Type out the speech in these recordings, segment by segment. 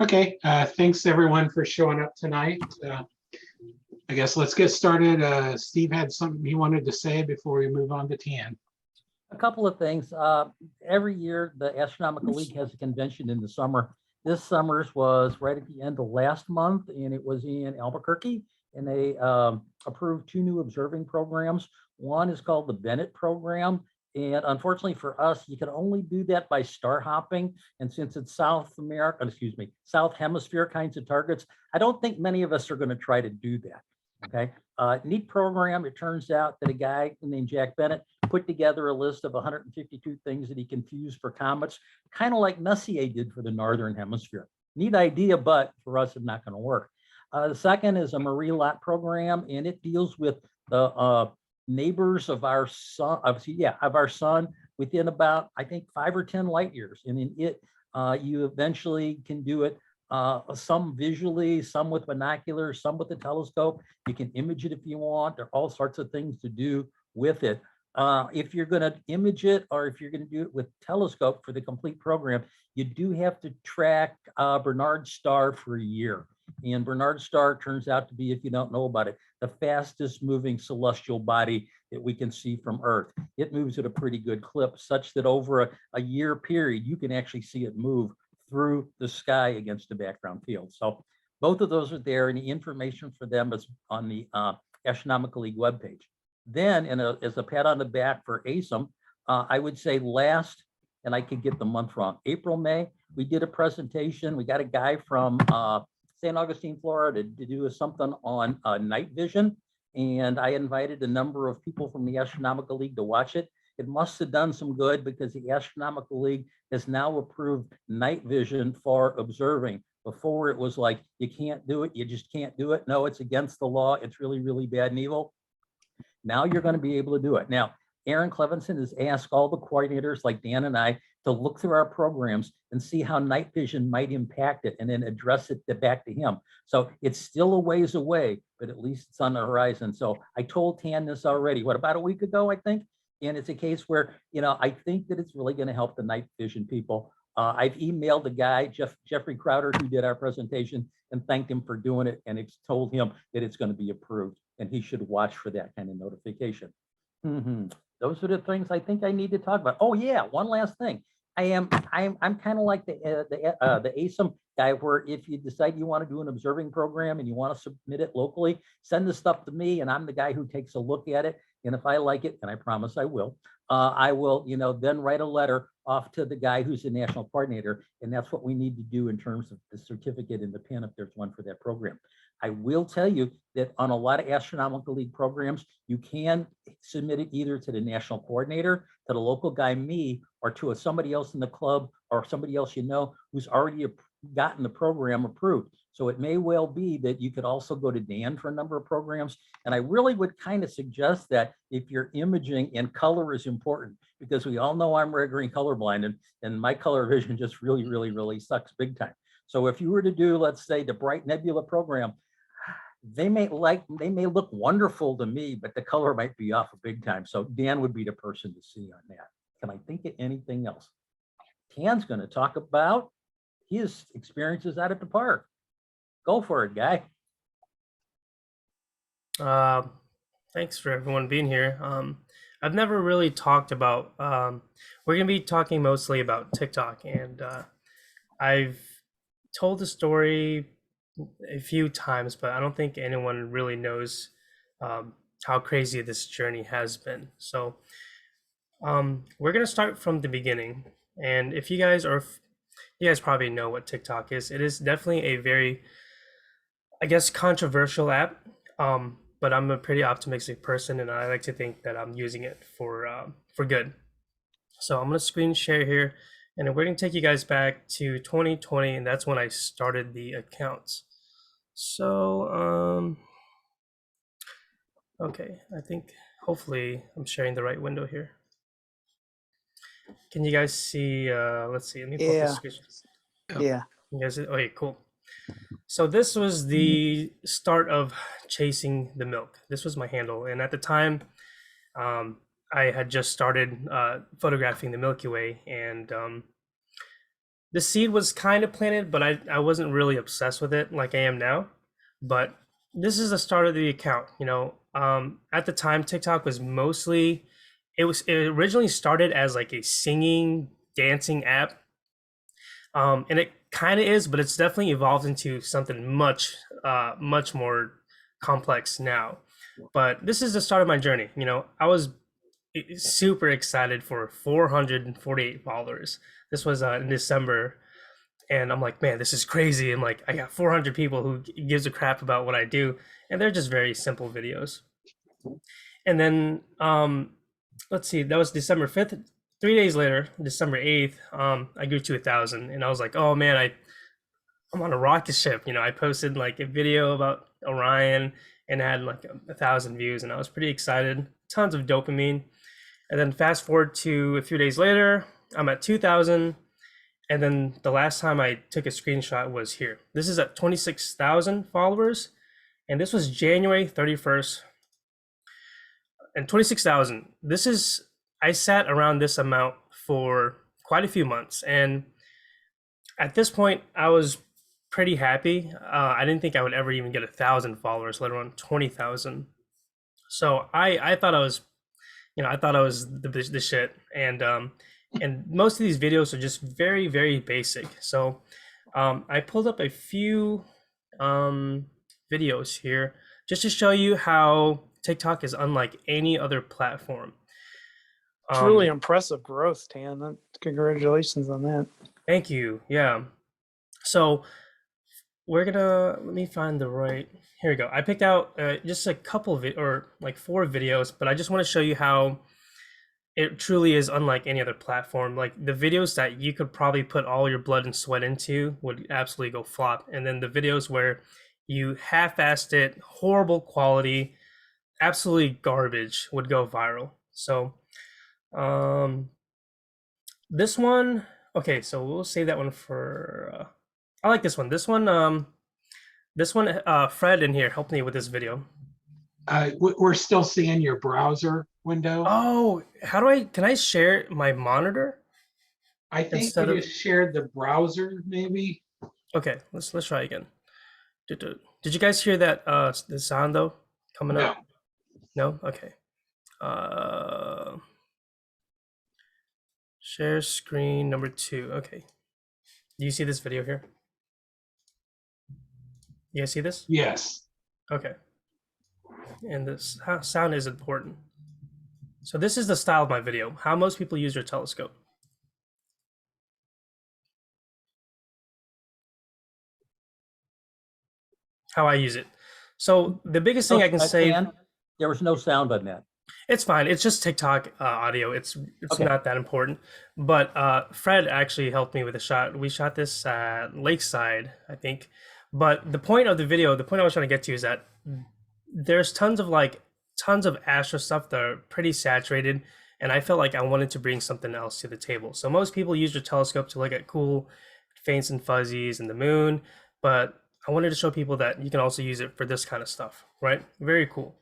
Okay, thanks everyone for showing up tonight. I guess let's get started. Steve had something he wanted to say before we move on to Tan. A couple of things. Every year, the Astronomical League has a convention in the summer. This summer's was right at the end of last month, and it was in Albuquerque. And they approved 2 new observing programs. One is called the Bennett program. And unfortunately for us, you can only do that by star hopping. And since it's South Hemisphere kinds of targets, I don't think many of us are going to try to do that. Okay. Neat program. It turns out that a guy named Jack Bennett put together a list of 152 things that he can fuse for comets, kind of like Messier did for the Northern Hemisphere. Neat idea, but for us, it's not going to work. The second is a Marie Lot program, and it deals with the neighbors of our sun, within about, I think, 5 or 10 light years. And in it, you eventually can do it. Some visually, some with binoculars, some with a telescope. You can image it if you want. There are all sorts of things to do with it. If you're going to image it, or if you're going to do it with telescope for the complete program, you do have to track Bernard's star for a year. And Bernard's star turns out to be, if you don't know about it, the fastest moving celestial body that we can see from Earth. It moves at a pretty good clip, such that over a year period, you can actually see it move through the sky against the background field. So both of those are there, and the information for them is on the Astronomical League webpage. Then, as a pat on the back for ASEM, I would say last, and I could get the month wrong, April, May, we did a presentation. We got a guy from St. Augustine, Florida, to do something on night vision. And I invited a number of people from the Astronomical League to watch it. It must have done some good, because the Astronomical League has now approved night vision for observing. Before it was like, you can't do it, you just can't do it. No, it's against the law. It's really, really bad and evil. Now you're going to be able to do it. Now, Aaron Clevenson has asked all the coordinators like Dan and I to look through our programs and see how night vision might impact it, and then address it back to him. So it's still a ways away, but at least it's on the horizon. So I told Tan this already, about a week ago, I think. And it's a case where, I think that it's really going to help the night vision people. I've emailed the guy, Jeffrey Crowder, who did our presentation, and thanked him for doing it. And it's told him that it's going to be approved, and he should watch for that kind of notification. Those are the things I think I need to talk about. Oh yeah, one last thing. I'm kind of like the ASEM guy, where if you decide you want to do an observing program and you want to submit it locally, send the stuff to me, and I'm the guy who takes a look at it. And if I like it, and I promise I will, then write a letter off to the guy who's the national coordinator. And that's what we need to do in terms of the certificate in the pin, if there's one for that program. I will tell you that on a lot of Astronomical League programs, you can submit it either to the national coordinator, to the local guy, me, or to somebody else in the club, or somebody else who's already gotten the program approved. So it may well be that you could also go to Dan for a number of programs. And I really would kind of suggest that if you're imaging, and color is important, because we all know I'm red-green colorblind, and my color vision just really, really, really sucks big time. So if you were to do, let's say, the Bright Nebula program, they may look wonderful to me, but the color might be off a big time. So Dan would be the person to see on that. Can I think of anything else? Tan's going to talk about his experiences out at the park. Go for it, guy. Thanks for everyone being here. I've never really talked about, we're going to be talking mostly about TikTok, and I've told the story a few times, but I don't think anyone really knows how crazy this journey has been. So we're going to start from the beginning. And if you guys probably know what TikTok is. It is definitely a very, I guess, controversial app. But I'm a pretty optimistic person, and I like to think that I'm using it for good. So I'm going to screen share here, and we're going to take you guys back to 2020, and that's when I started the accounts. So, okay, I think hopefully I'm sharing the right window here. Can you guys see? Let's see. Let me pull up the screen. Yeah. You guys, okay, cool. So this was the start of chasing the milk. This was my handle, and at the time, I had just started photographing the Milky Way, and the seed was kind of planted, but I wasn't really obsessed with it like I am now. But this is the start of the account. At the time, TikTok was mostly it originally started as like a singing, dancing app, and it kind of is, but it's definitely evolved into something much more complex now. But this is the start of my journey. I was super excited for 448 followers. This was in December, and I'm like, man, this is crazy. And like, I got 400 people who gives a crap about what I do, and they're just very simple videos. And then let's see, that was December 5th. 3 days later, December 8th, I grew to 1,000, and I was like, oh man, I'm on a rocket ship. I posted like a video about Orion and had like 1,000 views, and I was pretty excited. Tons of dopamine. And then fast forward to a few days later, I'm at 2,000. And then the last time I took a screenshot was here. This is at 26,000 followers. And this was January 31st. And 26,000. I sat around this amount for quite a few months. And at this point, I was pretty happy. I didn't think I would ever even get 1,000 followers, let alone 20,000. So I thought I was, the shit. And most of these videos are just very, very basic. So I pulled up a few videos here just to show you how TikTok is unlike any other platform. Truly impressive growth, Tan. Congratulations on that. Thank you. Yeah. So let me find the right, here we go. I picked out just a couple of or like 4 videos, but I just want to show you how it truly is unlike any other platform. Like the videos that you could probably put all your blood and sweat into would absolutely go flop. And then the videos where you half-assed it, horrible quality, absolutely garbage would go viral. So this one, okay, so we'll save that one for, I like this one. This one, Fred in here helped me with this video. We're still seeing your browser window. Oh, can I share my monitor? I think instead you of- just shared the browser, maybe. Okay, let's try again. Did you guys hear that the sound though coming No. up? No? Okay. Share screen number 2. Okay. Do you see this video here? You guys see this? Yes. Okay. And this sound is important. So this is the style of my video, how most people use their telescope. How I use it. So the biggest thing I can say, Dan, there was no sound on that. it's fine. It's just TikTok audio. It's Okay. not that important. But Fred actually helped me with a shot. We shot this at Lakeside, I think. But the point of the video, the point I was trying to get to is that there's tons of astro stuff that are pretty saturated, and I felt like I wanted to bring something else to the table. So most people use their telescope to look at cool faints and fuzzies and the moon, but I wanted to show people that you can also use it for this kind of stuff, right? Very cool.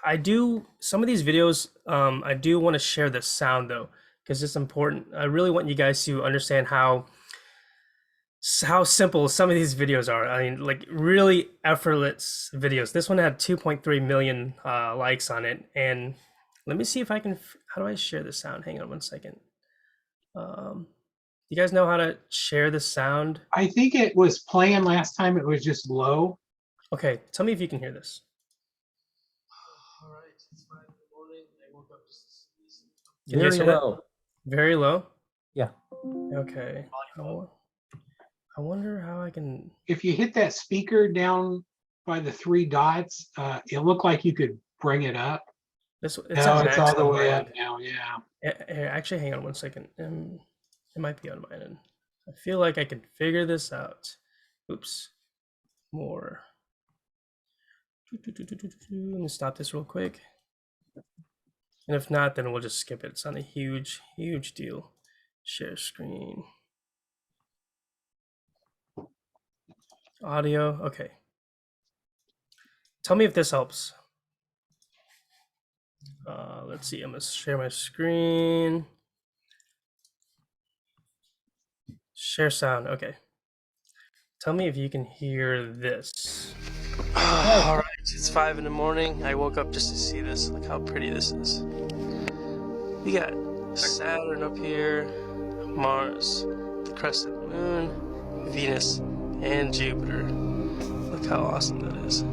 I do some of these videos, I do want to share the sound though, because it's important. I really want you guys to understand how simple some of these videos are. I mean, like really effortless videos. This one had 2.3 million likes on it. And let me see if I can, how do I share the sound? Hang on one second. You guys know how to share the sound? I think it was playing last time. It was just low. Okay, tell me if you can hear this. All right, it's 5 in the morning. I woke up just. Can you guys Very hear that? low. Very low? Yeah. Okay. I wonder how I can. If you hit that speaker down by the 3 dots, it looked like you could bring it up. It's No, at it's all the maximum way on up now. Yeah. Actually, hang on one second. It might be on mine end. I feel like I can figure this out. Oops. More. Let me stop this real quick. And if not, then we'll just skip it. It's not a huge deal. Share screen. Audio. Okay. Tell me if this helps. Let's see. I'm gonna share my screen. Share sound. Okay. Tell me if you can hear this. All right, it's 5 in the morning. I woke up just to see this. Look how pretty this is. We got Saturn up here, Mars, the crescent moon, Venus, and Jupiter. Look how awesome that is.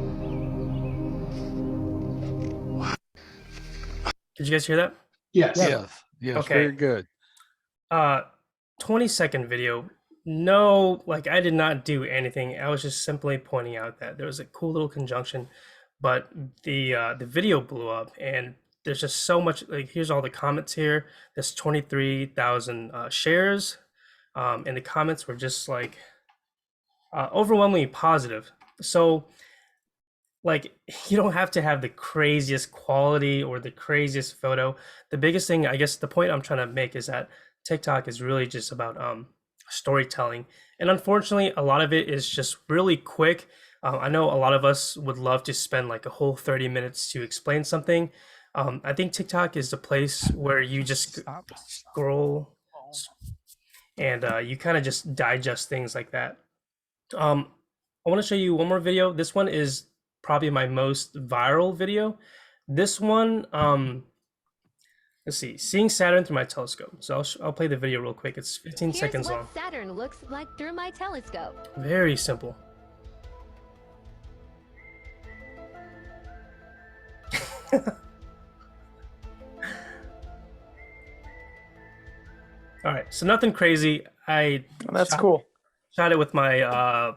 Did you guys hear that? Yes. Yes, Okay. very good. 20-second video. No, like I did not do anything. I was just simply pointing out that there was a cool little conjunction, but the video blew up, and there's just so much. Like, here's all the comments here. There's 23,000 shares, and the comments were just like overwhelmingly positive. So, like, you don't have to have the craziest quality or the craziest photo. The biggest thing, I guess, the point I'm trying to make is that TikTok is really just about storytelling, and unfortunately a lot of it is just really quick. I know a lot of us would love to spend like a whole 30 minutes to explain something. I think TikTok is the place where you just scroll and you kind of just digest things like that. I want to show you one more video. This one is probably my most viral video. This one, let's see, seeing Saturn through my telescope. So I'll play the video real quick. It's 15 seconds long. Here's what Saturn looks like through my telescope. Very simple. All right, so nothing crazy. That's cool. Shot it with my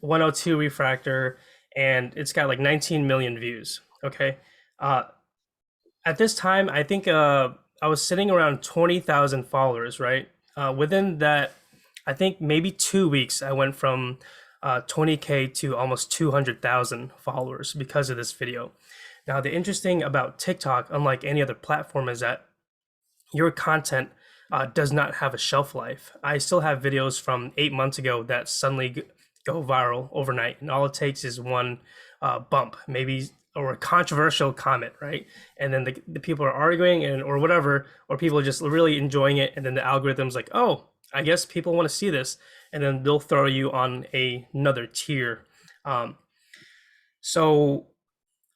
102 refractor, and it's got like 19 million views. Okay. At this time, I think I was sitting around 20,000 followers, right? Within that, I think maybe 2 weeks, I went from 20K to almost 200,000 followers because of this video. Now, the interesting about TikTok, unlike any other platform, is that your content does not have a shelf life. I still have videos from 8 months ago that suddenly go viral overnight, and all it takes is one bump, maybe, or a controversial comment, right? And then the people are arguing and or whatever, or people are just really enjoying it, and then the algorithm's like, oh, I guess people want to see this, and then they'll throw you on another tier. So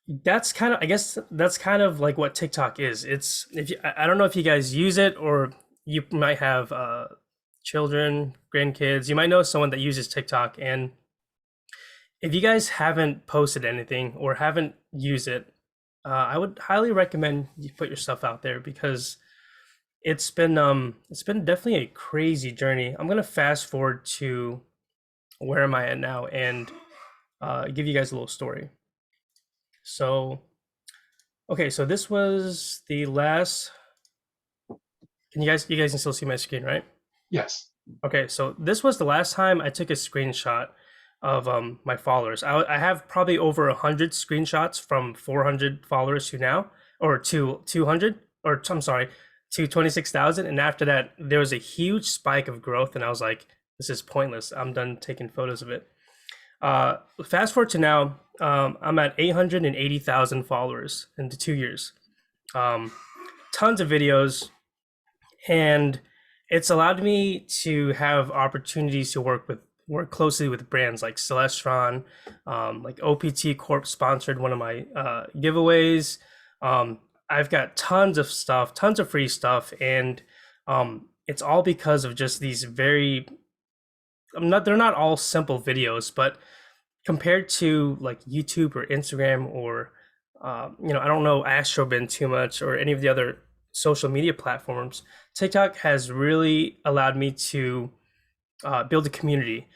that's kind of, I guess that's kind of like what TikTok is. It's, if you, I don't know if you guys use it, or you might have children, grandkids. You might know someone that uses TikTok, and if you guys haven't posted anything or haven't used it, I would highly recommend you put your stuff out there, because it's been definitely a crazy journey. I'm gonna fast forward to where am I at now, and give you guys a little story. So, okay, so this was the last. You guys can still see my screen, right? Yes. Okay, so this was the last time I took a screenshot of my followers. I have probably over 100 screenshots from 400 followers to now, or to 200, or I'm sorry, to 26,000. And after that, there was a huge spike of growth, and I was like, this is pointless. I'm done taking photos of it. Fast forward to now, I'm at 880,000 followers in 2 years. Tons of videos, and it's allowed me to have opportunities to work closely with brands like Celestron, like OPT Corp sponsored one of my giveaways. I've got tons of stuff, tons of free stuff, and it's all because of just these very, they're not all simple videos, but compared to like YouTube or Instagram or I don't know Astrobin too much, or any of the other social media platforms, TikTok has really allowed me to build a community.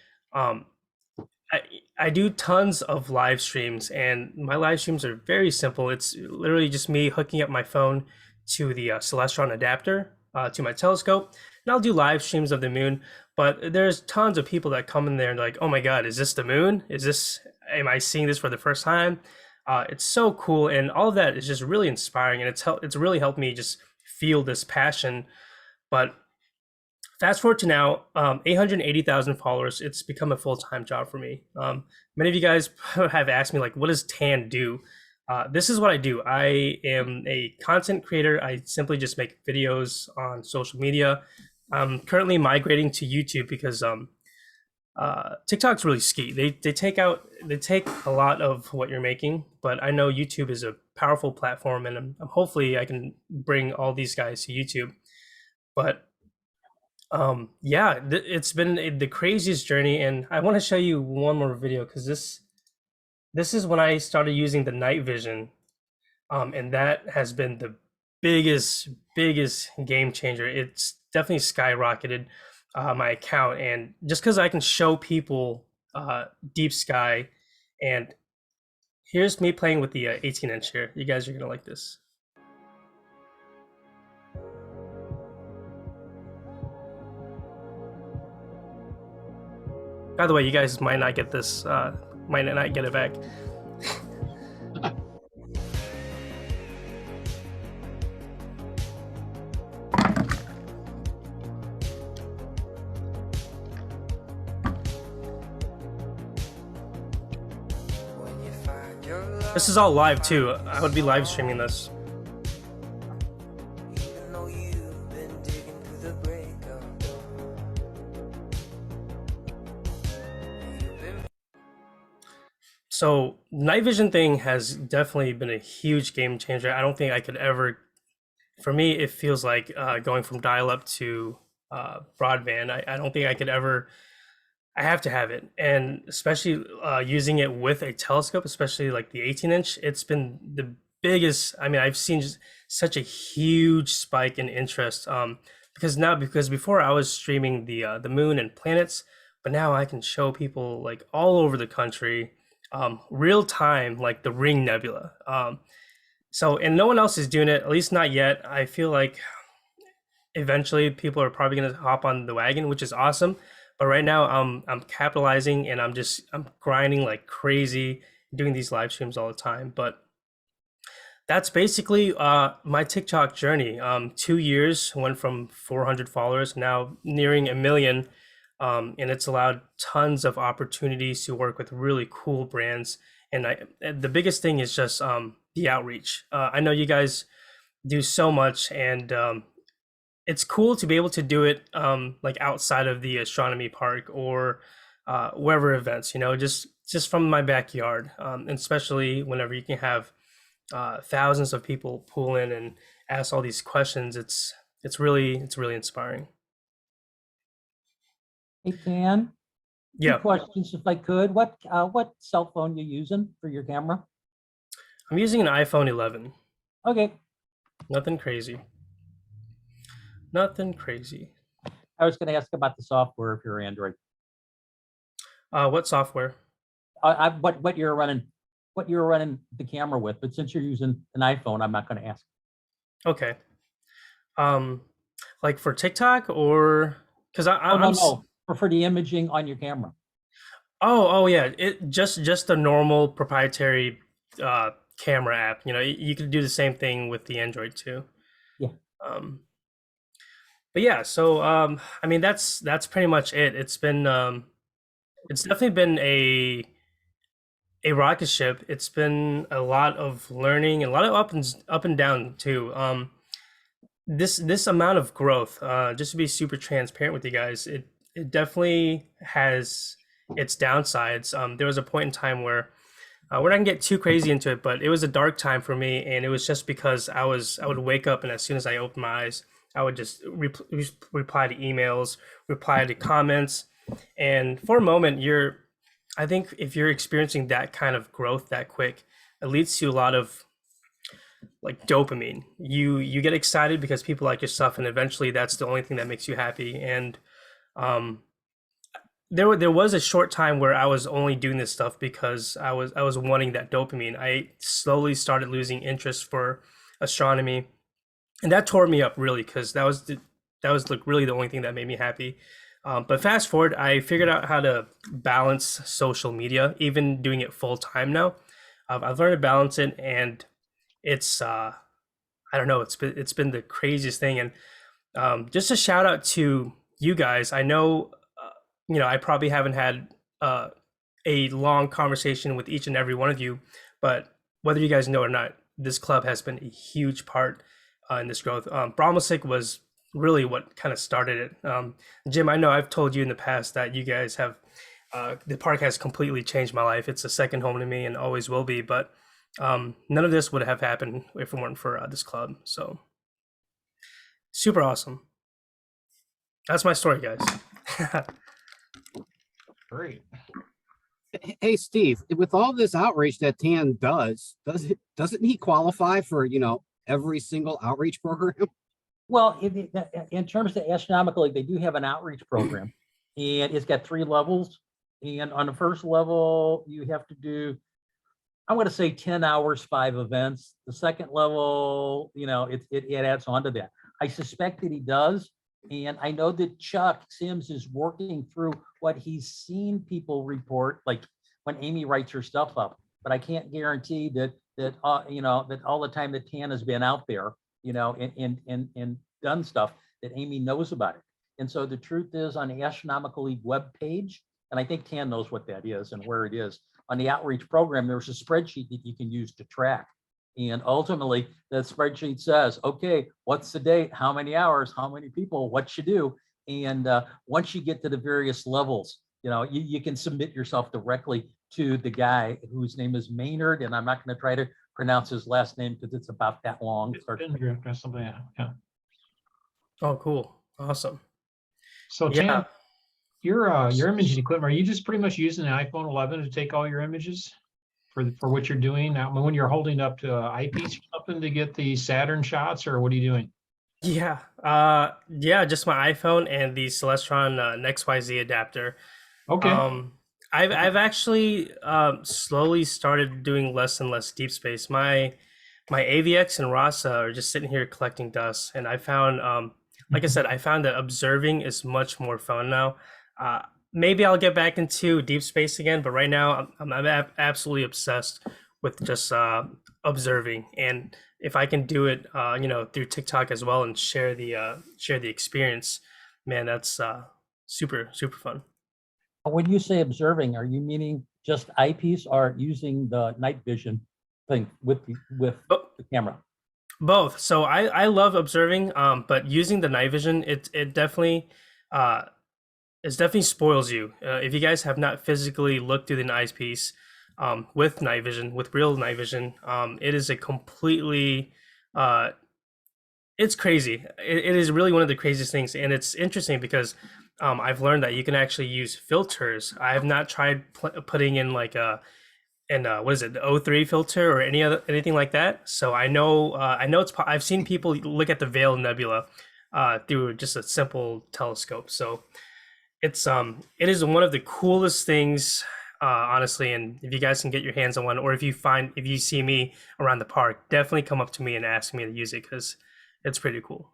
I do tons of live streams, and my live streams are very simple. It's literally just me hooking up my phone to the Celestron adapter to my telescope, and I'll do live streams of the moon. But there's tons of people that come in there and like, oh my God, is this the moon? Am I seeing this for the first time? It's so cool, and all of that is just really inspiring, and it's really helped me just feel this passion. But fast forward to now, 880,000 followers. It's become a full-time job for me. Many of you guys have asked me, like, what does Tan do? This is what I do. I am a content creator. I simply just make videos on social media. I'm currently migrating to YouTube because TikTok's really ski. They take a lot of what you're making, but I know YouTube is a powerful platform, and hopefully I can bring all these guys to YouTube. But yeah, it's been the craziest journey, and I want to show you one more video because this is when I started using the night vision, and that has been the biggest game changer. It's definitely skyrocketed my account, and just because I can show people deep sky, and here's me playing with the 18-inch here. You guys are gonna like this. By the way, you guys might not get this, might not get it back. This is all live too. I would be live streaming this. So night vision thing has definitely been a huge game changer. I don't think I could ever, for me, it feels like going from dial-up to broadband. I don't think I could ever, I have to have it. And especially using it with a telescope, especially like the 18-inch, it's been the biggest, I mean, I've seen just such a huge spike in interest because before I was streaming the moon and planets, but now I can show people like all over the country real time, like the Ring Nebula. So, and no one else is doing it, at least not yet. I feel like eventually people are probably going to hop on the wagon, which is awesome. But right now I'm capitalizing, and I'm grinding like crazy, doing these live streams all the time. But that's basically my TikTok journey. 2 years, went from 400 followers, now nearing 1 million. And it's allowed tons of opportunities to work with really cool brands. And the biggest thing is just the outreach. I know you guys do so much, and it's cool to be able to do it like outside of the astronomy park or wherever events, just from my backyard. And especially whenever you can have thousands of people pull in and ask all these questions, it's really inspiring. Hey, Dan, two Yeah, questions if I could. What cell phone you using for your camera? I'm using an iPhone 11. Okay, Nothing crazy. Nothing crazy. I was going to ask about the software if you're Android. What software? What you're running the camera with, but since you're using an iPhone, I'm not going to ask. Okay. Like for TikTok or because No, for the imaging on your camera. Oh yeah, it just a normal proprietary camera app. You could do the same thing with the Android too. Yeah. But yeah, so I mean that's pretty much it. It's definitely been a rocket ship. It's been a lot of learning and a lot of up and down too. This amount of growth, just to be super transparent with you guys, it definitely has its downsides. There was a point in time where we're not gonna get too crazy into it, but it was a dark time for me, and it was just because I would wake up, and as soon as I opened my eyes, I would just reply to emails, reply to comments, and for a moment, I think if you're experiencing that kind of growth that quick, it leads to a lot of like dopamine. You get excited because people like your stuff, and eventually that's the only thing that makes you happy. And there was a short time where I was only doing this stuff because I was wanting that dopamine. I slowly started losing interest for astronomy, and that tore me up really because that was like really the only thing that made me happy. But fast forward, I figured out how to balance social media, even doing it full time now. I've learned to balance it, and it's I don't know, it's been the craziest thing. And just a shout out to you guys. I know I probably haven't had a long conversation with each and every one of you, but whether you guys know or not, this club has been a huge part in this growth. Brahmasik was really what kind of started it. Jim, I know I've told you in the past that you guys have the park has completely changed my life. It's a second home to me and always will be. But none of this would have happened if it weren't for this club. So super awesome. That's my story, guys. Great. Hey, Steve, with all this outreach that Tan doesn't he qualify for, every single outreach program? Well, in terms of astronomical league, they do have an outreach program, and it's got 3 levels. And on the first level, you have to do, I'm going to say 10 hours, 5 events. The second level, it adds on to that. I suspect that he does. And I know that Chuck Sims is working through what he's seen people report, like when Amy writes her stuff up. But I can't guarantee that all the time that Tan has been out there, and done stuff, that Amy knows about it. And so the truth is, on the Astronomical League webpage, and I think Tan knows what that is and where it is, on the outreach program, there's a spreadsheet that you can use to track. And ultimately, that spreadsheet says, okay, what's the date? How many hours? How many people? What you do? And once you get to the various levels, you can submit yourself directly to the guy whose name is Maynard. And I'm not going to try to pronounce his last name because it's about that long. Spindrift or something. Yeah. Oh, cool. Awesome. So Tan, your imaging equipment, are you just pretty much using the iPhone 11 to take all your images for what you're doing now? When you're holding up to an eyepiece or something to get the Saturn shots, or what are you doing? Yeah. Just my iPhone and the Celestron XYZ adapter. Okay. I've actually slowly started doing less and less deep space. My AVX and Rasa are just sitting here collecting dust, and I found, like I said, I found that observing is much more fun now. Maybe I'll get back into deep space again, but right now I'm absolutely obsessed with just observing. And if I can do it, through TikTok as well and share the experience, man, that's super fun. When you say observing, are you meaning just eyepiece or using the night vision thing with the camera? Both. So I love observing, but using the night vision, it definitely spoils you. If you guys have not physically looked through the eyepiece with night vision, with real night vision, it is a completely it's crazy. It is really one of the craziest things, and it's interesting because I've learned that you can actually use filters. I have not tried putting in like what is it, the O3 filter or anything like that. So I know I've seen people look at the Veil Nebula through just a simple telescope. So it is one of the coolest things, honestly. And if you guys can get your hands on one, or if you see me around the park, definitely come up to me and ask me to use it, because it's pretty cool.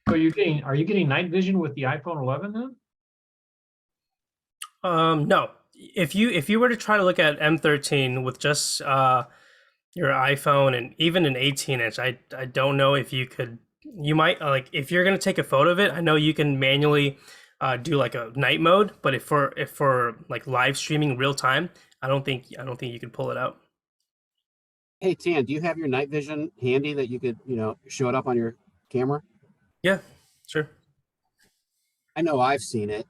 So are you getting night vision with the iPhone 11 then? No. If you were to try to look at M13 with just your iPhone and even an 18-inch, I don't know if you could. You might, like, if you're gonna take a photo of it, I know you can manually do like a night mode, but if for like live streaming real time, I don't think you could pull it out. Hey, Tan, do you have your night vision handy that you could, show it up on your camera? Yeah, sure. I know I've seen it.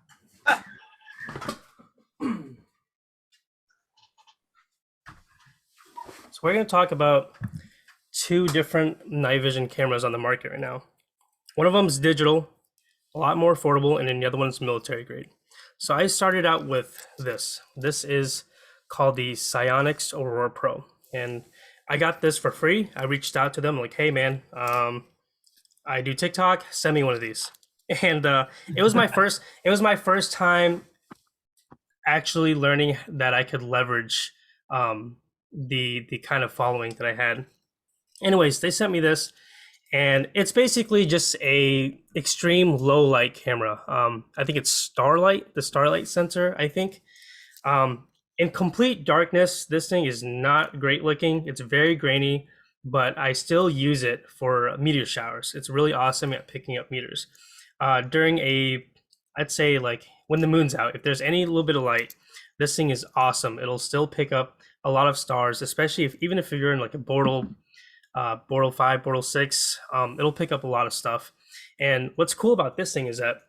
So we're going to talk about 2 different night vision cameras on the market right now. One of them is digital, a lot more affordable, and then the other one's military grade. So I started out with this. This is called the Psionics Aurora Pro, and I got this for free. I reached out to them like, hey man, I do TikTok, send me one of these. And it was my first time actually learning that I could leverage the kind of following that I had. Anyways, they sent me this, and it's basically just a extreme low light camera. I think it's Starlight, the Starlight sensor, I think. In complete darkness, this thing is not great looking. It's very grainy, but I still use it for meteor showers. It's really awesome at picking up meteors. During I'd say like when the moon's out, if there's any little bit of light, this thing is awesome. It'll still pick up a lot of stars, especially even if you're in like a Bortle 5, Bortle 6, it'll pick up a lot of stuff. And what's cool about this thing is that,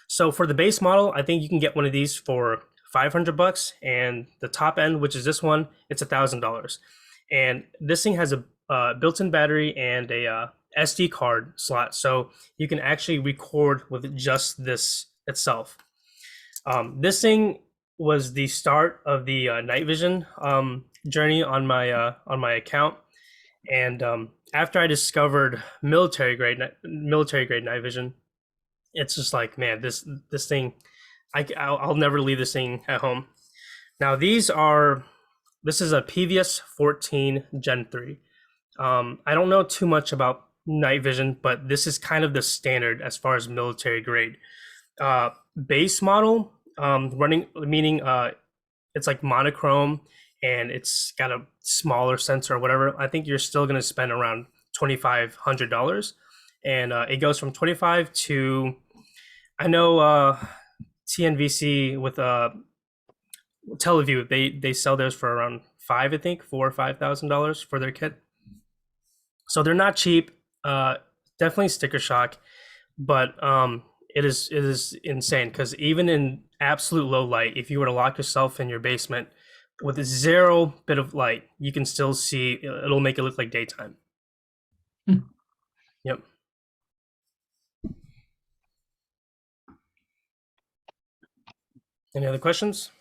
so for the base model, I think you can get one of these for $500, and the top end, which is this one, it's $1,000. And this thing has a built-in battery and a SD card slot, so you can actually record with just this itself. This thing was the start of the night vision journey on my account, and after I discovered military grade night vision, it's just like, man, this thing, I'll never leave this thing at home. Now this is a PVS 14 Gen 3. I don't know too much about night vision, but this is kind of the standard as far as military grade. Base model, meaning it's like monochrome and it's got a smaller sensor or whatever. I think you're still going to spend around $2,500, and it goes from 25 to, I know TNVC with Teleview, they sell theirs for around $4,000 or $5,000 for their kit. So they're not cheap. Definitely sticker shock, but it is insane, because even in absolute low light, if you were to lock yourself in your basement with a zero bit of light, you can still see. It'll make it look like daytime. Yep. Any other questions?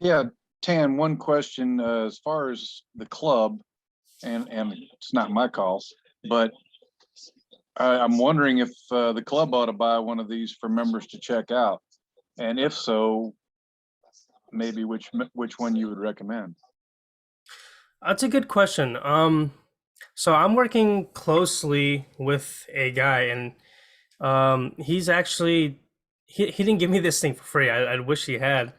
Yeah, Tan, one question as far as the club, and it's not my call, but I'm wondering if the club ought to buy one of these for members to check out, and if so, maybe which one you would recommend. That's a good question. So I'm working closely with a guy, and he's actually he didn't give me this thing for free. I wish he had,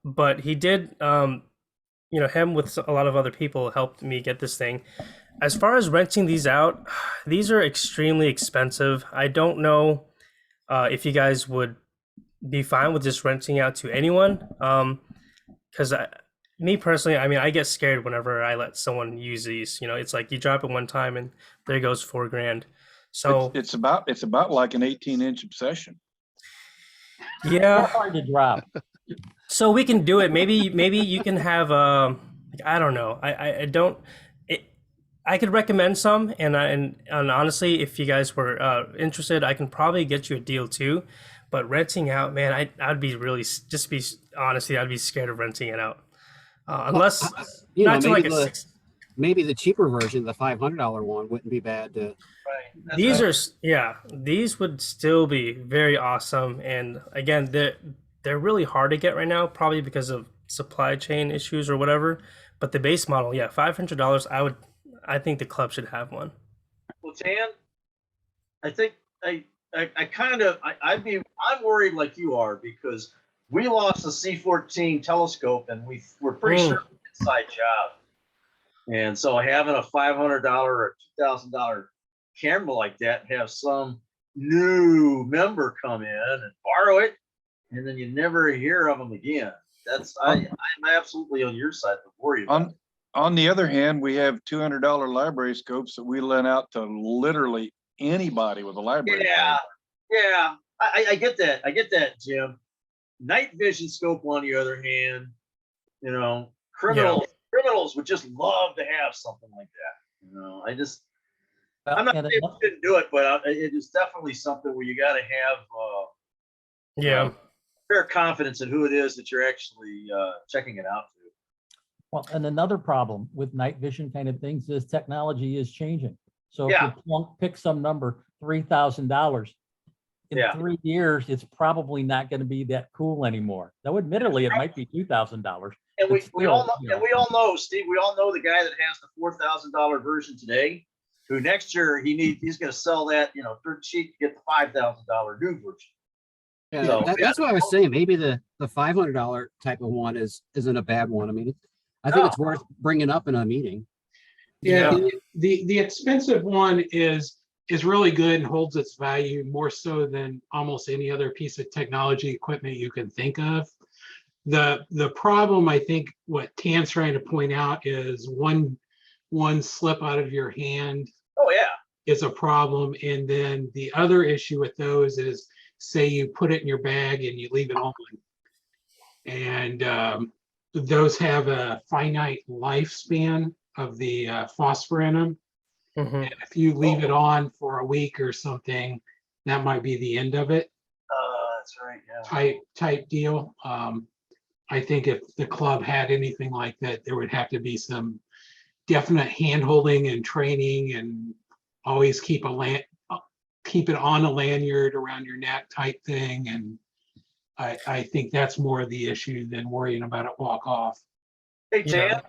but he did. Him with a lot of other people helped me get this thing. As far as renting these out, these are extremely expensive. I don't know if you guys would be fine with just renting out to anyone. Because me personally, I mean, I get scared whenever I let someone use these. It's like you drop it one time and there goes $4,000. So it's about like an 18-inch obsession. Yeah, hard to drop. So we can do it. Maybe you can have I don't know. I don't. I could recommend some, and honestly, if you guys were interested, I can probably get you a deal too. But renting out, man, I'd be really, just be honestly, I'd be scared of renting it out, unless maybe the cheaper version, the $500 one, wouldn't be bad to. These would still be very awesome, and again, they're really hard to get right now, probably because of supply chain issues or whatever. But the base model, $500, I think the club should have one. Well, Tan, I think I'm worried like you are, because we lost the C-14 telescope and we're pretty sure it's an inside job. And so having a $500 or $2,000 camera like that, have some new member come in and borrow it, and then you never hear of them again. I'm absolutely on your side to worry about. On the other hand, we have $200 library scopes that we lent out to literally anybody with a library. Yeah. I get that. I get that, Jim. Night vision scope, on the other hand, criminals would just love to have something like that. I'm not saying we shouldn't do it, but it is definitely something where you got to have fair confidence in who it is that you're actually checking it out to. Well, and another problem with night vision kind of things is technology is changing. So if you pick some number, $3,000, in 3 years, it's probably not going to be that cool anymore. Though admittedly, it might be $2,000. And we all know, Steve, we all know the guy that has the $4,000 version today, who next year he's going to sell that, third cheap to get the $5,000 new version. Yeah, so, that's what I was saying. Maybe the $500 type of one isn't a bad one. I mean, I think it's worth bringing up in a meeting. Yeah, the expensive one is really good and holds its value more so than almost any other piece of technology equipment you can think of. The problem, I think, what Tan's trying to point out is one slip out of your hand Oh, yeah. is a problem. And then the other issue with those is, say you put it in your bag and you leave it on. And those have a finite lifespan of the phosphor in them. Mhm. And if you leave it on for a week or something, that might be the end of it. That's right. Yeah. Type deal. I think if the club had anything like that, there would have to be some definite hand-holding and training, and always keep it on a lanyard around your neck type thing. And I think that's more of the issue than worrying about it walk off. Hey, Tan,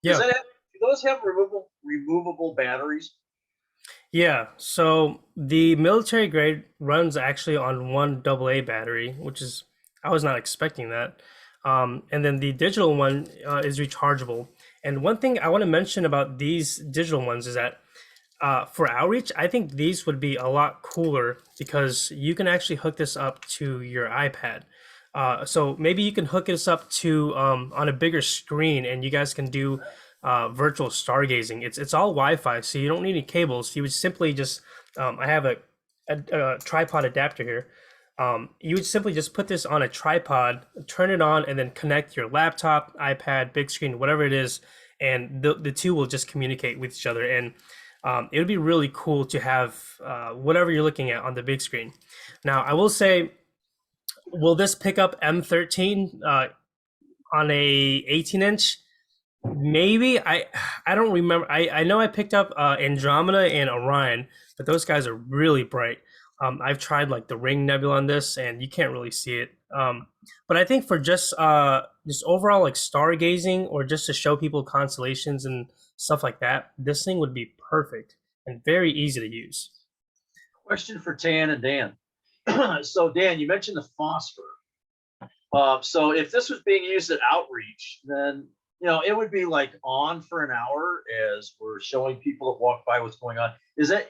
Yeah. do those have removable batteries? Yeah, so the military grade runs actually on one AA battery, which is, I was not expecting that. And then the digital one is rechargeable. And one thing I want to mention about these digital ones is that for outreach, I think these would be a lot cooler because you can actually hook this up to your iPad. So maybe you can hook this up to on a bigger screen, and you guys can do virtual stargazing. It's all Wi-Fi, so you don't need any cables. You would simply just I have a tripod adapter here. You would simply just put this on a tripod, turn it on, and then connect your laptop, iPad, big screen, whatever it is, and the two will just communicate with each other. And it would be really cool to have whatever you're looking at on the big screen. Now, I will say, will this pick up M13 on a 18-inch? Maybe. I don't remember. I know I picked up Andromeda and Orion, but those guys are really bright. I've tried like the Ring Nebula on this, and you can't really see it. But I think for just overall like stargazing, or just to show people constellations and stuff like that, this thing would be perfect and very easy to use. Question for Tan and Dan. So Dan, you mentioned the phosphor. So if this was being used at outreach, then it would be like on for an hour as we're showing people that walk by what's going on. Is that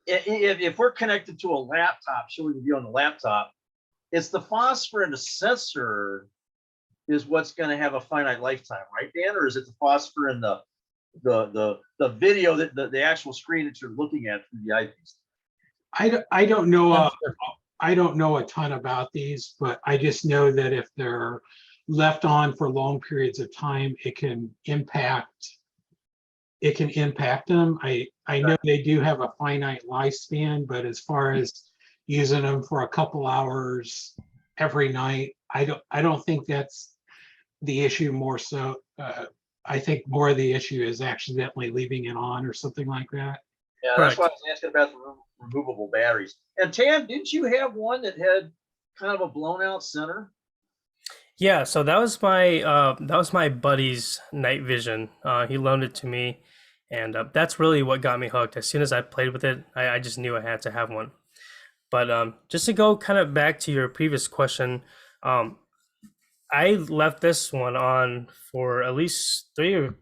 if we're connected to a laptop, showing the view on the laptop, it's the phosphor in the sensor is what's going to have a finite lifetime, right, Dan? Or is it the phosphor in the video, that the actual screen that you're looking at through the eyepiece? I don't know. I don't know a ton about these, but I just know that if they're left on for long periods of time, it can impact them. I know they do have a finite lifespan, but as far as using them for a couple hours every night, I don't think that's the issue. More so, I think more of the issue is accidentally leaving it on or something like that. Yeah, that's why I was asking about the removable batteries. And Tam, didn't you have one that had kind of a blown out center? Yeah, so that was my buddy's night vision. He loaned it to me, and that's really what got me hooked. As soon as I played with it, I just knew I had to have one. But just to go kind of back to your previous question, I left this one on for at least 3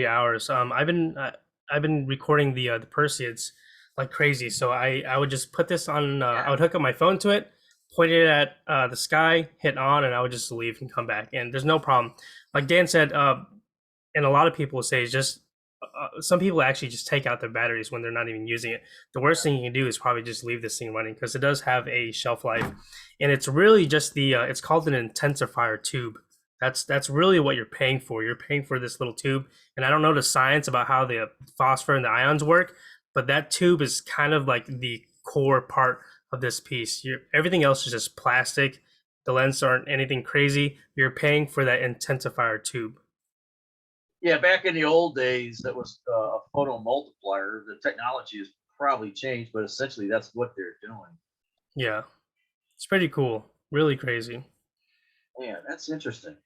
hours. I've been recording the Perseids like crazy, so I would just put this on. I would hook up my phone to it, point it at the sky, hit on, and I would just leave and come back. And there's no problem. Like Dan said, and a lot of people say, just some people actually just take out their batteries when they're not even using it. The worst thing you can do is probably just leave this thing running, because it does have a shelf life, and it's really just it's called an intensifier tube. That's really what you're paying for. You're paying for this little tube, and I don't know the science about how the phosphor and the ions work, but that tube is kind of like the core part of this piece. Everything else is just plastic. The lenses aren't anything crazy. You're paying for that intensifier tube. Yeah, back in the old days, that was a photo multiplier. The technology has probably changed, but essentially that's what they're doing. Yeah, it's pretty cool. Really crazy. Yeah, that's interesting.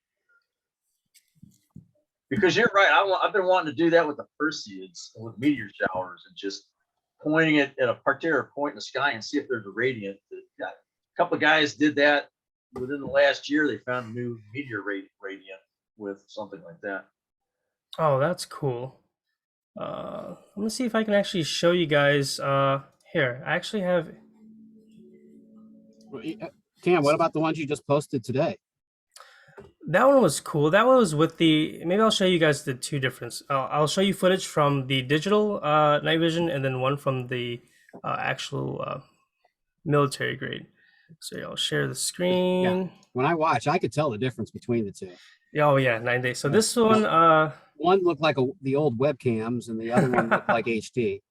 Because you're right. I've been wanting to do that with the Perseids and with meteor showers, and just pointing it at a particular point in the sky and see if there's a radiant. A couple of guys did that within the last year. They found a new meteor radiant with something like that. Oh, that's cool. Let me see if I can actually show you guys. Here, I actually have. Tam, what about the ones you just posted today? That one was cool. That one was with the. Maybe I'll show you guys the two difference. I'll show you footage from the digital night vision, and then one from the actual military grade. So I'll share the screen. When I watch, I could tell the difference between the two. Oh yeah, 9 days. So this one, one looked like the old webcams, and the other one looked like HD.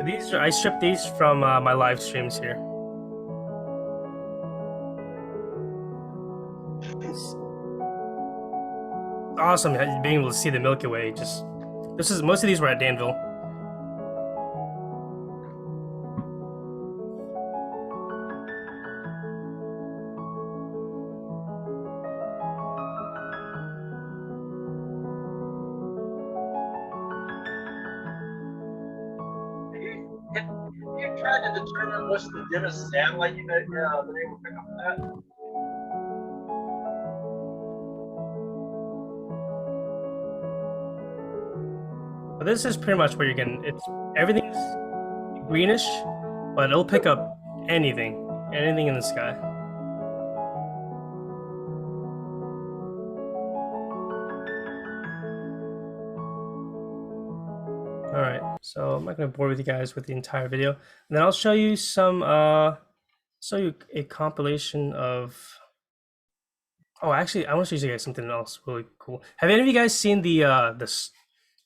These are, I stripped these from my live streams here. Awesome being able to see the Milky Way. Just most of these were at Danville. You tried to determine what's the dimmest satellite you've been able to pick up that? But this is pretty much where you're getting everything's greenish, but it'll pick up anything in the sky. All right, so I'm not going to bore with you guys with the entire video, and then I'll show you a compilation of. Oh, actually, I want to show you guys something else really cool. Have any of you guys seen the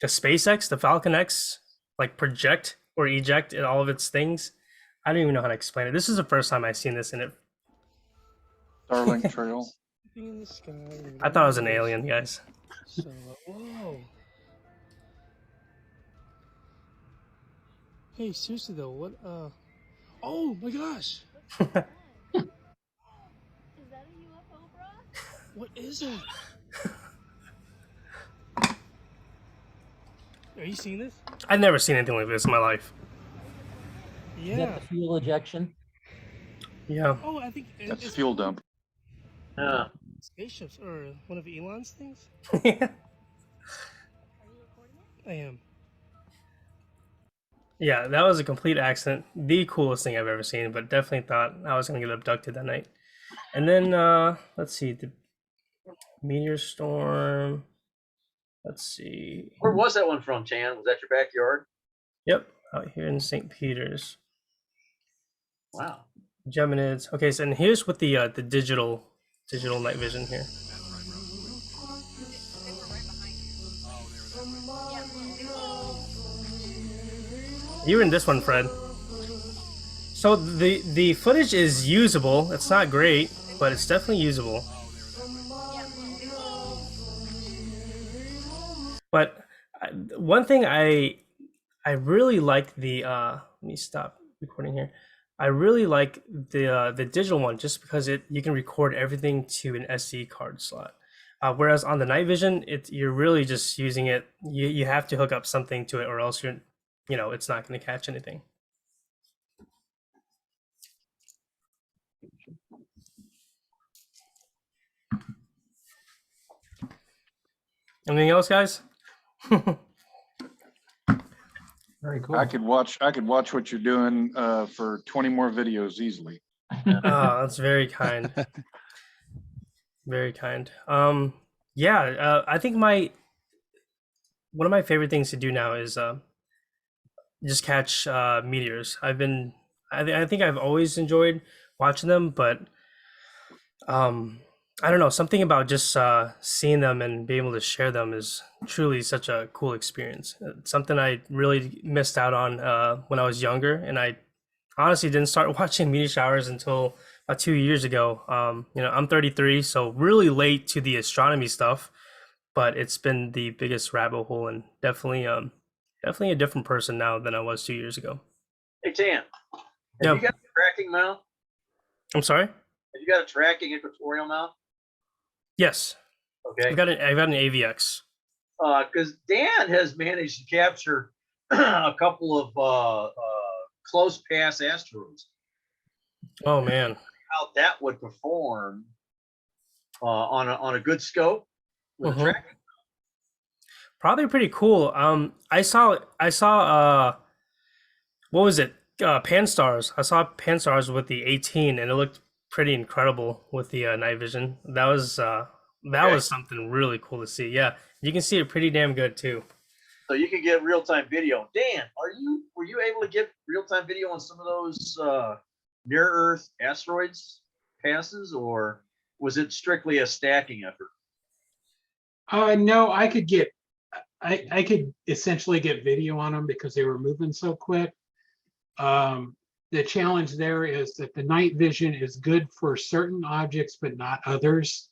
SpaceX, the Falcon X, like project or eject in all of its things? I don't even know how to explain it. This is the first time I've seen this in it. Starlink trail. In the sky, I thought it was an alien, guys. So, whoa. Hey, seriously though, what? Oh my gosh! Is that a UFO, bro? What is it? Are you seeing this? I've never seen anything like this in my life. Is Yeah. that the fuel ejection? Yeah. Oh, I think That's it's fuel dump. spaceships or one of Elon's things. Are you recording it? I am. Yeah, that was a complete accident. The coolest thing I've ever seen, but definitely thought I was going to get abducted that night. And then, let's see, the meteor storm. Let's see. Where was that one from, Tan? Was that your backyard? Yep, out here in St. Peter's. Wow. Geminids. Okay, so and here's with the digital night vision here. You were in this one, Fred. So the footage is usable. It's not great, but it's definitely usable. But one thing I really like the let me stop recording here. I really like the digital one just because you can record everything to an SD card slot. Whereas on the night vision, you're really just using it. You have to hook up something to it, or else it's not going to catch anything. Anything else, guys? Very cool. I could watch what you're doing for 20 more videos easily. Oh, that's very kind. Very kind. Yeah, I think one of my favorite things to do now is just catch meteors. I think I've always enjoyed watching them, but I don't know, something about just seeing them and being able to share them is truly such a cool experience. It's something I really missed out on when I was younger, and I honestly didn't start watching meteor showers until about 2 years ago. I'm 33, so really late to the astronomy stuff, but it's been the biggest rabbit hole, and definitely a different person now than I was 2 years ago. Hey, Tan. Yeah. Have you got a tracking mount? I'm sorry? Have you got a tracking equatorial mount? Yes. Okay. I've got an AVX. Because Dan has managed to capture a couple of close pass asteroids. Oh man. How that would perform on a good scope with a tracking. Probably pretty cool. I saw what was it? Pan-STARRS. I saw Pan-STARRS with the 18, and it looked pretty incredible with the night vision. That was something really cool to see. Yeah, you can see it pretty damn good too. So you can get real-time video. Dan, were you able to get real-time video on some of those near Earth asteroids passes, or was it strictly a stacking effort? No, I could essentially get video on them because they were moving so quick. The challenge there is that the night vision is good for certain objects, but not others.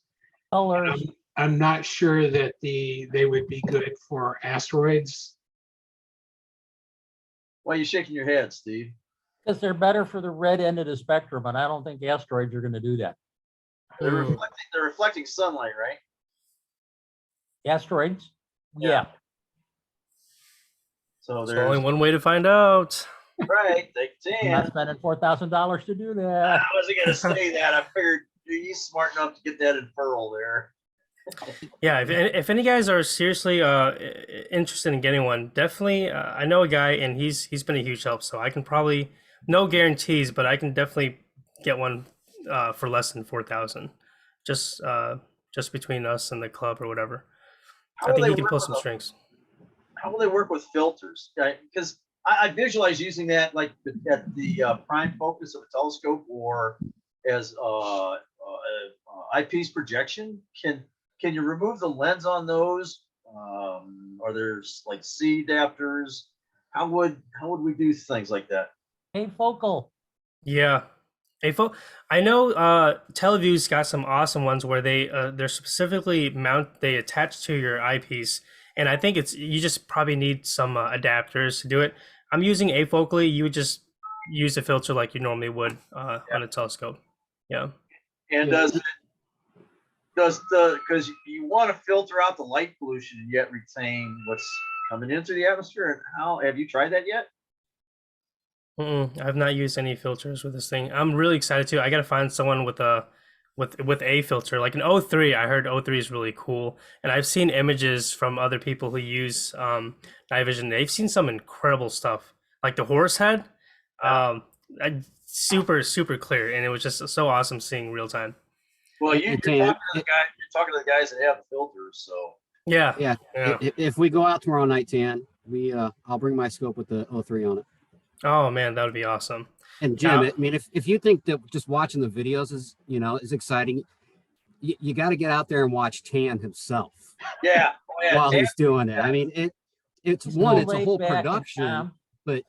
Colors. I'm not sure that they would be good for asteroids. Why are you shaking your head, Steve? Because they're better for the red end of the spectrum, and I don't think asteroids are going to do that. They're reflecting sunlight, right? Asteroids? Yeah. So There's there's only one way to find out. right. Take I'm not 10. spending $4,000 to do that. I wasn't gonna say that. I figured he's smart enough to get that in Pearl there. Yeah, if any guys are seriously interested in getting one, definitely. I know a guy, and he's been a huge help. So I can probably, no guarantees, but I can definitely get one for less than 4,000, just between us and the club or whatever. I think he can pull some strings. How will they work with filters? Because I visualize using that like at the prime focus of a telescope or as eyepiece projection. Can you remove the lens on those? Or there's like C adapters? How would we do things like that? Afocal. Yeah. I know Teleview's got some awesome ones where they're specifically they attach to your eyepiece, and I think you just probably need some adapters to do it. I'm using afocally. You would just use a filter like you normally would on a telescope. Yeah. And because you want to filter out the light pollution and yet retain what's coming into the atmosphere. And how have you tried that yet? I've not used any filters with this thing. I'm really excited too. I got to find someone with a filter, like an O3. I heard O3 is really cool, and I've seen images from other people who use night vision. They've seen some incredible stuff, like the horse head, super clear, and it was just so awesome seeing real time. Well, you're talking to the guys that have the filters, so yeah. If we go out tomorrow night, Tan, I'll bring my scope with the O3 on it. Oh man, that would be awesome. And Jim, I mean, if you think that just watching the videos is exciting, you got to get out there and watch Tan himself. Yeah. While he's doing it. I mean, it's a whole production, but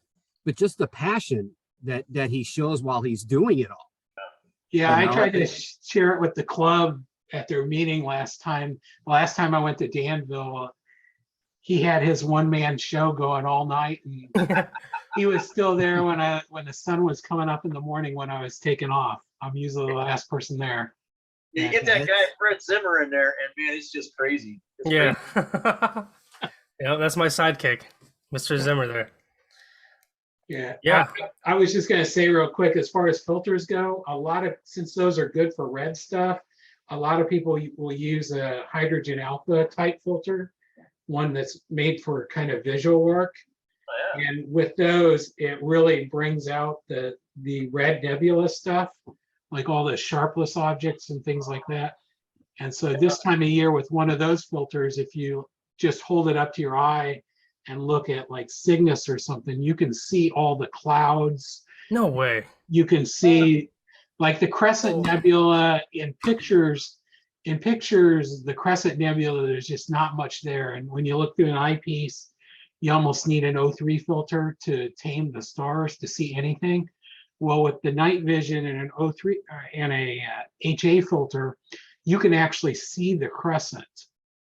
just the passion that he shows while he's doing it all. Yeah, I tried to share it with the club at their meeting last time. Last time I went to Danville, he had his one-man show going all night, and he was still there when the sun was coming up in the morning when I was taking off. I'm usually the last person there. You get that guy Fred Zimmer in there, and man, it's just crazy. Crazy. Yeah, that's my sidekick, Mr. Zimmer there. Yeah. I was just gonna say real quick, as far as filters go, since those are good for red stuff, a lot of people will use a hydrogen alpha type filter, one that's made for kind of visual work. Oh, yeah. And with those, it really brings out the red nebula stuff, like all the sharpless objects and things like that. And so this time of year with one of those filters, if you just hold it up to your eye and look at like Cygnus or something, you can see all the clouds. No way. You can see like the Crescent Nebula in pictures. In pictures, the Crescent Nebula, there's just not much there. And when you look through an eyepiece, you almost need an O3 filter to tame the stars to see anything. Well, with the night vision and an O3 and a HA filter, you can actually see the crescent.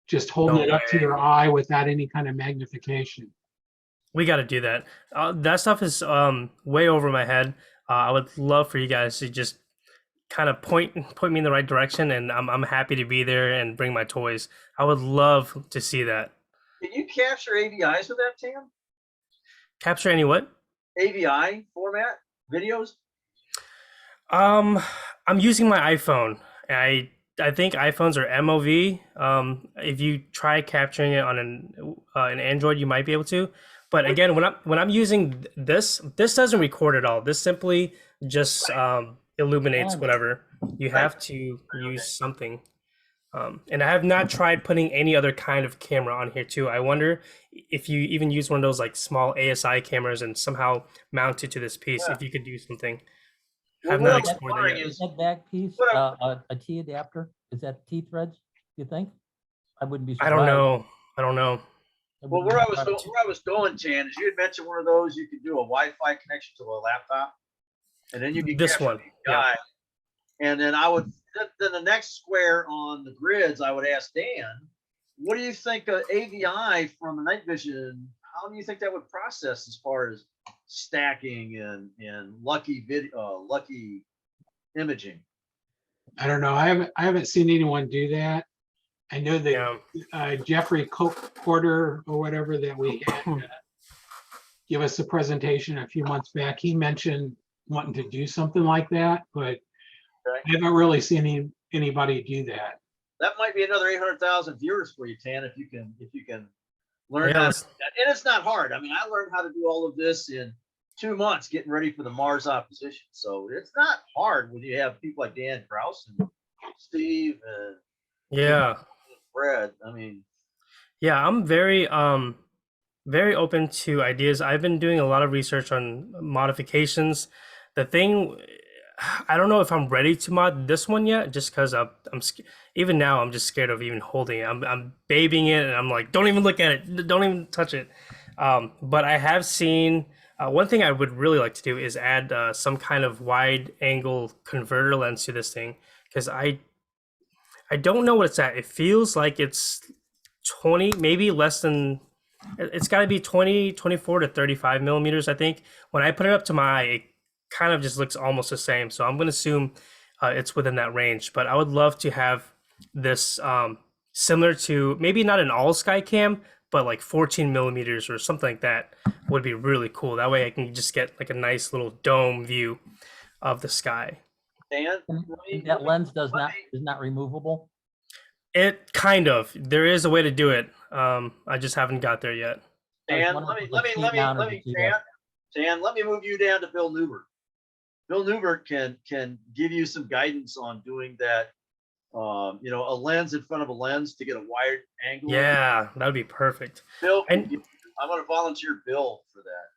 Just holding it up to your eye without any kind of magnification. We got to do that. That stuff is way over my head. I would love for you guys to just kind of point me in the right direction, and I'm happy to be there and bring my toys. I would love to see that. Can you capture AVIs with that, Tam? Capture any what? AVI format videos? I'm using my iPhone. I think iPhones are MOV. If you try capturing it on an Android, you might be able to. But again, when I'm using this doesn't record at all. This simply just illuminates Fine. whatever. You have to use something. And I have not tried putting any other kind of camera on here too. I wonder if you even use one of those like small ASI cameras and somehow mount it to this piece, if you could do something. Well, I've what not I'm explored that wondering yet. Is that back piece What a T adapter? Is that T threads, you think? I wouldn't be I surprised. don't know. I don't know. Well, where I was going, Chan, is you had mentioned one of those you could do a Wi-Fi connection to a laptop, and then you could This capture one, the yeah. guy. And then then the next square on the grids, I would ask Dan, what do you think of AVI from the night vision? How do you think that would process as far as stacking and lucky imaging? I don't know. I haven't seen anyone do that. I know that Yeah. Jeffrey Porter or whatever that we had give us a presentation a few months back. He mentioned wanting to do something like that, but Okay. I haven't really seen anybody do that. That might be another 800,000 viewers for you, Tan, if you can learn Yeah, how to let's- do that. And it's not hard. I mean, I learned how to do all of this in 2 months, getting ready for the Mars opposition. So it's not hard when you have people like Dan Kraus and Steve and Yeah. Fred. I mean, Yeah, I'm very open to ideas. I've been doing a lot of research on modifications. The thing, I don't know if I'm ready to mod this one yet, just because even now I'm just scared of even holding it. I'm babying it, and I'm like, don't even look at it, don't even touch it. But I have seen one thing I would really like to do is add some kind of wide angle converter lens to this thing, because I don't know what it's at. It feels like it's 20, maybe less than. It's got to be 20, 24 to 35 millimeters, I think. When I put it up to my eye, it kind of just looks almost the same. So I'm going to assume it's within that range. But I would love to have this similar to maybe not an all sky cam, but like 14 millimeters or something like that would be really cool. That way I can just get like a nice little dome view of the sky. Dan, And that lens is not removable. It kind of. There is a way to do it. I just haven't got there yet. Dan, let me move you down to Bill Newbert. Bill Newbert can give you some guidance on doing that. A lens in front of a lens to get a wide angle. Yeah, that would be perfect. Bill, And I'm going to volunteer Bill for that.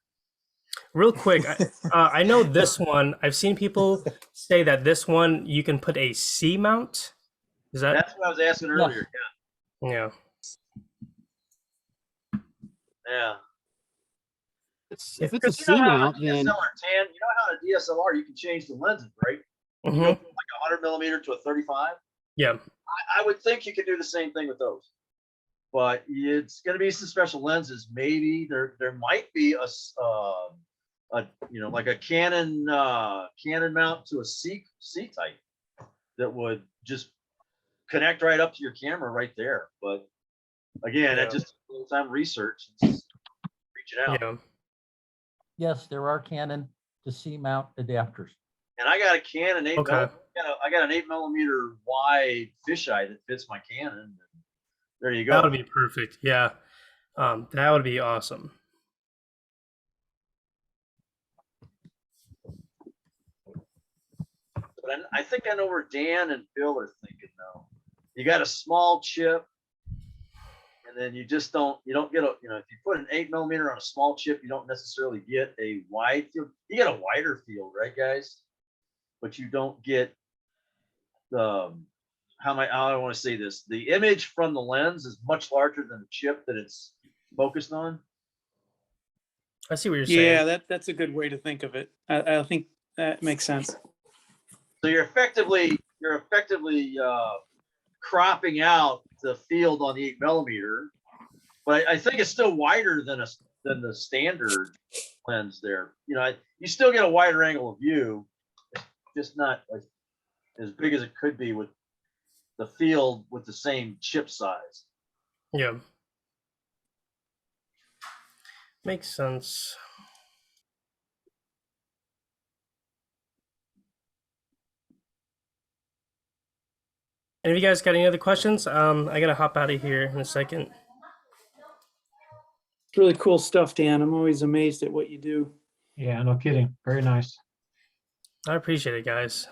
real quick, I know this one. I've seen people say that this one you can put a C mount. Is that? That's what I was asking earlier. Yeah. Yeah. If it's a C mount, then DSLR, Tan, you know how a DSLR you can change the lenses, right? Mhm. You go from like 100 millimeter to a 35. Yeah. I would think you could do the same thing with those, but it's going to be some special lenses. Maybe there might be like a Canon mount to a C type that would just connect right up to your camera right there. But again, that just a little time research, and just reaching out. Yeah. Yes, there are Canon to C mount adapters. And I got a Canon 8 Okay. I got an 8 millimeter wide fisheye that fits my Canon. And there you go. That would be perfect. Yeah. That would be awesome. But I think I know where Dan and Bill are thinking though. You got a small chip, and then you don't get if you put an 8 millimeter on a small chip, you don't necessarily get a wide field. You get a wider field, right, guys? But you don't get how I want to say this. The image from the lens is much larger than the chip that it's focused on. I see what you're saying. Yeah, that's a good way to think of it. I think that makes sense. So you're effectively cropping out the field on the 8 millimeter, but I think it's still wider than the standard lens there. You still get a wider angle of view, just not as big as it could be with the field with the same chip size. Yeah. Makes sense. And if you guys got any other questions, I gotta hop out of here in a second. It's really cool stuff, Dan. I'm always amazed at what you do. Yeah, no kidding. Very nice. I appreciate it, guys.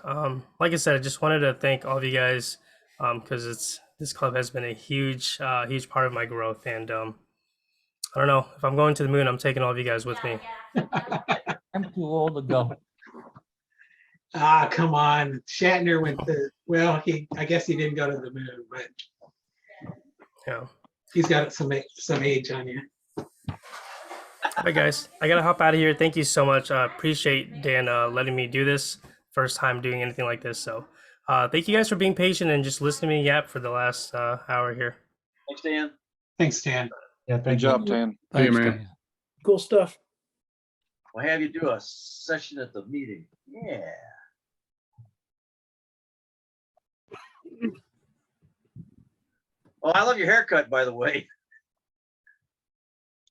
Like I said, I just wanted to thank all of you guys because this club has been a huge part of my growth, and I don't know if I'm going to the moon, I'm taking all of you guys with me. I'm too old to go. Ah, come on. Shatner went to, well, I guess he didn't go to the moon, but Yeah. he's got some age on you. All right, guys, I gotta hop out of here. Thank you so much. Appreciate Dan letting me do this. First time doing anything like this. So thank you guys for being patient and just listening to me yap for the last hour here. Thanks, Dan. Thanks, Dan. Yeah, Good thank you. job, Tan. Thanks, man. Dan. Cool stuff. We'll have you do a session at the meeting. Yeah. Well, I love your haircut, by the way.